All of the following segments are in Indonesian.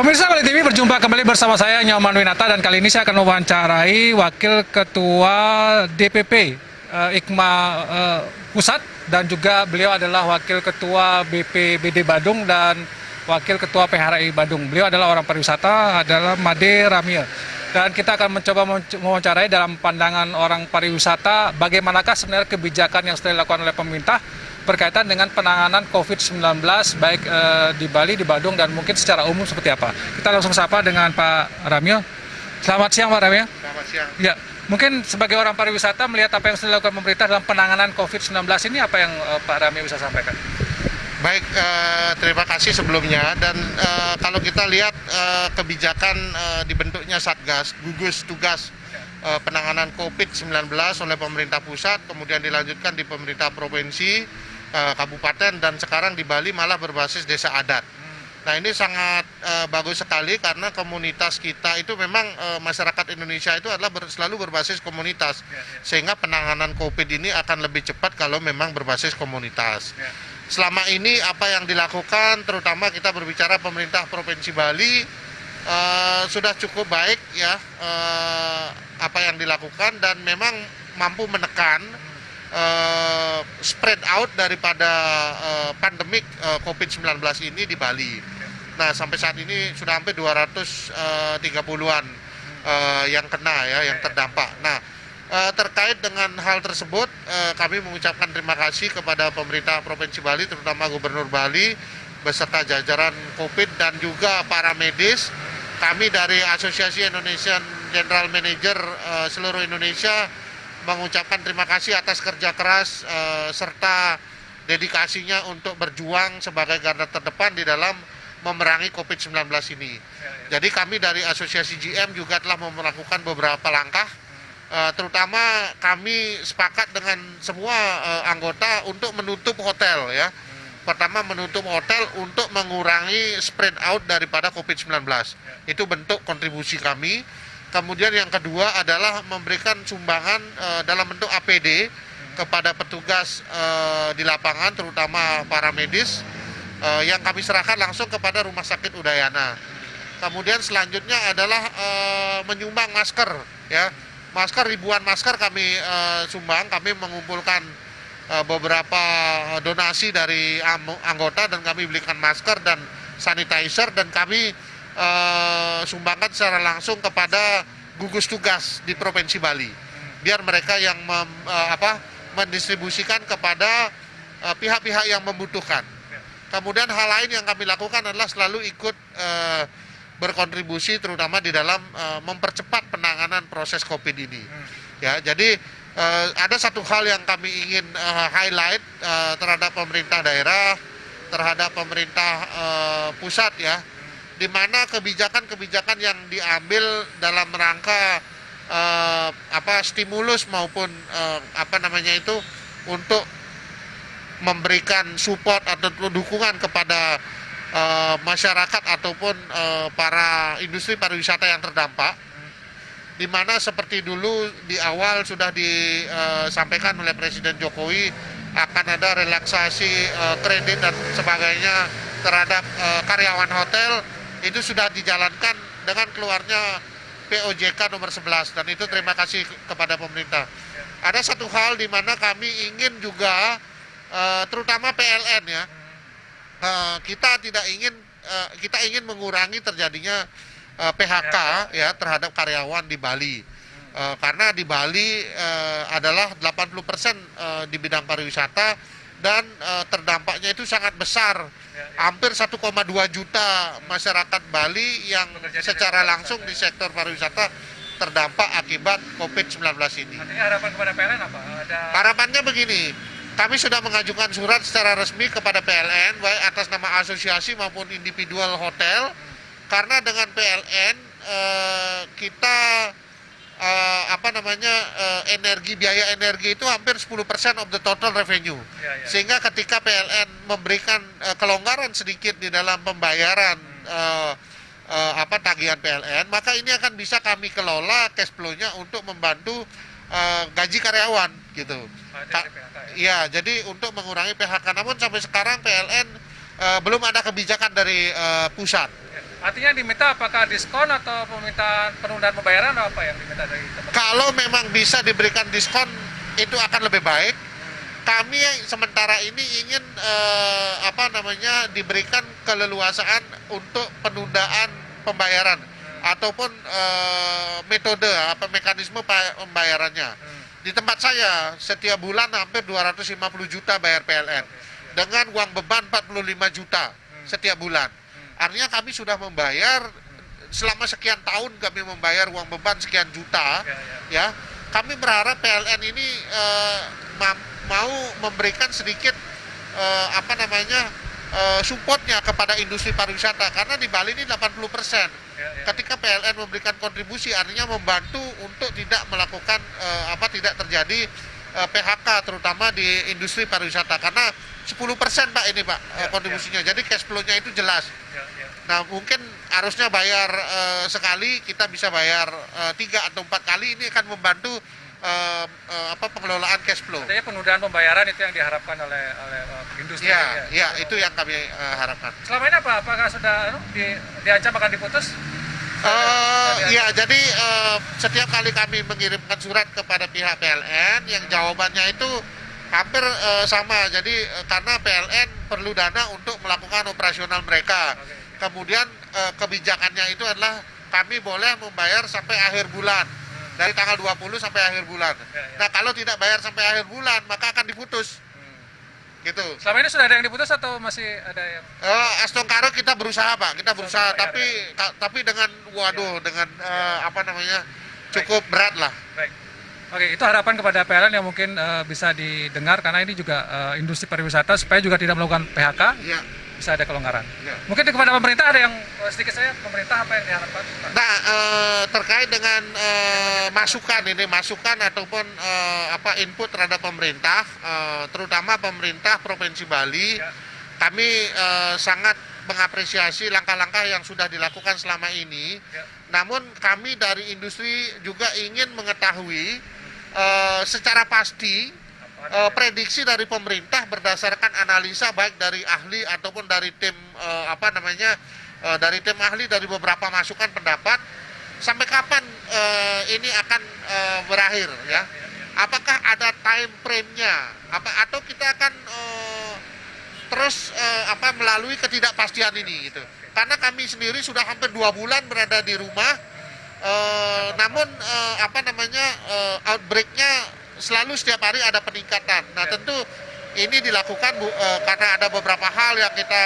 Pemirsa Bali TV berjumpa kembali bersama saya Nyoman Winata dan kali ini saya akan mewawancarai Wakil Ketua DPP IKMA Pusat dan juga beliau adalah Wakil Ketua BPBD Badung dan Wakil Ketua PHRI Badung. Beliau adalah orang pariwisata, adalah Made Ramil. Dan kita akan mencoba mewawancarai dalam pandangan orang pariwisata bagaimanakah sebenarnya kebijakan yang sudah dilakukan oleh pemerintah berkaitan dengan penanganan COVID-19 baik di Bali, di Badung, dan mungkin secara umum seperti apa. Kita langsung sapa dengan Pak Ramil. Selamat siang Pak Ramil. Selamat siang. Ya, mungkin sebagai orang pariwisata melihat apa yang sudah dilakukan pemerintah dalam penanganan COVID-19 ini, apa yang Pak Ramil bisa sampaikan? Baik, terima kasih sebelumnya. Dan kalau kita lihat kebijakan dibentuknya Satgas, gugus tugas penanganan COVID-19 oleh pemerintah pusat, kemudian dilanjutkan di pemerintah provinsi, kabupaten, dan sekarang di Bali malah berbasis desa adat. Nah, ini sangat bagus sekali karena komunitas kita itu memang masyarakat Indonesia itu adalah selalu berbasis komunitas, sehingga penanganan COVID ini akan lebih cepat kalau memang berbasis komunitas. Selama ini apa yang dilakukan, terutama kita berbicara pemerintah Provinsi Bali, sudah cukup baik ya apa yang dilakukan, dan memang mampu menekan spread out daripada pandemik COVID-19 ini di Bali. Nah, sampai saat ini sudah hampir 230-an yang kena ya, yang terdampak. Nah, terkait dengan hal tersebut, kami mengucapkan terima kasih kepada pemerintah Provinsi Bali, terutama Gubernur Bali beserta jajaran COVID dan juga para medis. Kami dari Asosiasi Indonesian General Manager seluruh Indonesia mengucapkan terima kasih atas kerja keras serta dedikasinya untuk berjuang sebagai garda terdepan di dalam memerangi COVID-19 ini. Jadi kami dari Asosiasi GM juga telah melakukan beberapa langkah, terutama kami sepakat dengan semua anggota untuk menutup hotel ya. Pertama, menutup hotel untuk mengurangi spread out daripada COVID-19. Itu bentuk kontribusi kami. Kemudian yang kedua adalah memberikan sumbangan dalam bentuk APD kepada petugas di lapangan, terutama para medis, yang kami serahkan langsung kepada Rumah Sakit Udayana. Kemudian selanjutnya adalah menyumbang masker, ya, masker, ribuan masker kami sumbang. Kami mengumpulkan beberapa donasi dari anggota dan kami belikan masker dan sanitizer, dan kami sumbangkan secara langsung kepada gugus tugas di Provinsi Bali, biar mereka yang mendistribusikan kepada pihak-pihak yang membutuhkan. Kemudian hal lain yang kami lakukan adalah selalu ikut berkontribusi terutama di dalam mempercepat penanganan proses COVID ini. Ya, jadi ada satu hal yang kami ingin highlight terhadap pemerintah daerah, terhadap pemerintah pusat ya, di mana kebijakan-kebijakan yang diambil dalam rangka stimulus maupun untuk memberikan support atau dukungan kepada masyarakat ataupun para industri pariwisata yang terdampak, di mana seperti dulu di awal sudah disampaikan oleh Presiden Jokowi akan ada relaksasi kredit dan sebagainya terhadap karyawan hotel. Itu sudah dijalankan dengan keluarnya POJK nomor 11, dan itu terima kasih kepada pemerintah. Ada satu hal di mana kami ingin juga terutama PLN ya, kita ingin mengurangi terjadinya PHK ya terhadap karyawan di Bali. Karena di Bali adalah 80% di bidang pariwisata, dan terdampaknya itu sangat besar. Hampir 1,2 juta masyarakat Bali yang secara langsung di sektor pariwisata terdampak akibat COVID-19 ini. Artinya harapan kepada PLN apa? Harapannya begini, kami sudah mengajukan surat secara resmi kepada PLN, baik atas nama asosiasi maupun individual hotel, karena dengan PLN kita biaya energi itu hampir 10% of the total revenue. Sehingga ketika PLN memberikan kelonggaran sedikit di dalam pembayaran tagihan PLN, maka ini akan bisa kami kelola cash flow-nya untuk membantu gaji karyawan gitu. Ya, jadi untuk mengurangi PHK. Namun sampai sekarang PLN belum ada kebijakan dari pusat. Artinya yang diminta apakah diskon atau permintaan penundaan pembayaran atau apa yang diminta dari teman? Kalau memang bisa diberikan diskon itu akan lebih baik. Kami yang sementara ini ingin diberikan keleluasaan untuk penundaan pembayaran ataupun metode mekanisme pembayarannya. Di tempat saya setiap bulan hampir 250 juta bayar PLN dengan uang beban 45 juta setiap bulan. Artinya kami sudah membayar selama sekian tahun, kami membayar uang beban sekian juta ya. Kami berharap PLN ini mau memberikan sedikit supportnya kepada industri pariwisata, karena di Bali ini 80%. Ketika PLN memberikan kontribusi artinya membantu untuk tidak melakukan tidak terjadi PHK terutama di industri pariwisata, karena 10% Pak ini Pak kontribusinya. Jadi cash flow-nya itu jelas. Nah, mungkin harusnya bayar sekali, kita bisa bayar 3 atau 4 kali, ini akan membantu pengelolaan cash flow. Artinya penundaan pembayaran itu yang diharapkan oleh industri. Ya, itu yang kami harapkan. Selama ini apakah sudah diancam akan diputus? Jadi setiap kali kami mengirimkan surat kepada pihak PLN, yang jawabannya itu hampir sama. Jadi karena PLN perlu dana untuk melakukan operasional mereka. Kemudian kebijakannya itu adalah kami boleh membayar sampai akhir bulan. Dari tanggal 20 sampai akhir bulan. Nah, kalau tidak bayar sampai akhir bulan, maka akan diputus. Gitu. Selama ini sudah ada yang diputus atau masih ada yang? Astongkaro kita berusaha Pak, kita berusaha, tapi dengan cukup berat lah. Baik. Oke, itu harapan kepada PLN yang mungkin bisa didengar, karena ini juga industri pariwisata supaya juga tidak melakukan PHK. Ya. Bisa ada kelonggaran. Ya. Mungkin kepada pemerintah ada yang sedikit saya, pemerintah apa yang diharapkan? Nah, terkait dengan masukan ataupun input terhadap pemerintah, terutama pemerintah Provinsi Bali, kami sangat mengapresiasi langkah-langkah yang sudah dilakukan selama ini. Namun kami dari industri juga ingin mengetahui secara pasti prediksi dari pemerintah berdasarkan analisa baik dari ahli ataupun dari tim dari tim ahli, dari beberapa masukan pendapat, sampai kapan ini akan berakhir ya. Apakah ada time frame-nya atau kita akan terus melalui ketidakpastian ini gitu. Karena kami sendiri sudah hampir 2 bulan berada di rumah, namun outbreak-nya selalu setiap hari ada peningkatan. Nah, tentu ini dilakukan karena ada beberapa hal yang kita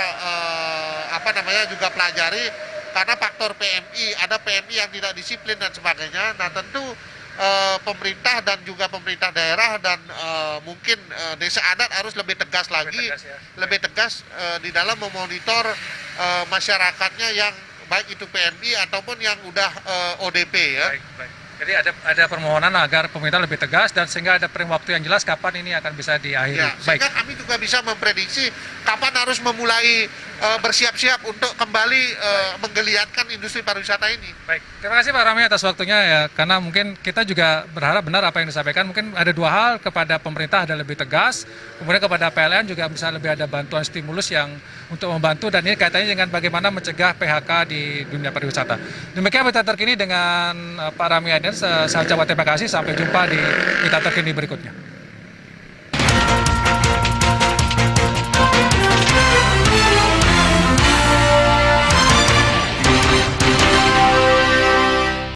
juga pelajari, karena faktor PMI, ada PMI yang tidak disiplin dan sebagainya. Nah, tentu pemerintah dan juga pemerintah daerah dan mungkin desa adat harus lebih tegas lagi, lebih tegas di dalam memonitor masyarakatnya yang baik itu PMI ataupun yang udah ODP ya. Baik. Jadi ada permohonan agar pemerintah lebih tegas dan sehingga ada frame waktu yang jelas kapan ini akan bisa diakhiri. Ya, sehingga kami juga bisa memprediksi kapan harus memulai bersiap-siap untuk kembali menggeliatkan industri pariwisata ini. Baik, terima kasih Pak Rami atas waktunya ya, karena mungkin kita juga berharap benar apa yang disampaikan. Mungkin ada 2 hal, kepada pemerintah ada lebih tegas, kemudian kepada PLN juga bisa lebih ada bantuan stimulus yang untuk membantu, dan ini kaitannya dengan bagaimana mencegah PHK di dunia pariwisata. Demikian berita terkini dengan Pak Rami Adnan. Saya ucapkan terima kasih, sampai jumpa di berita terkini berikutnya.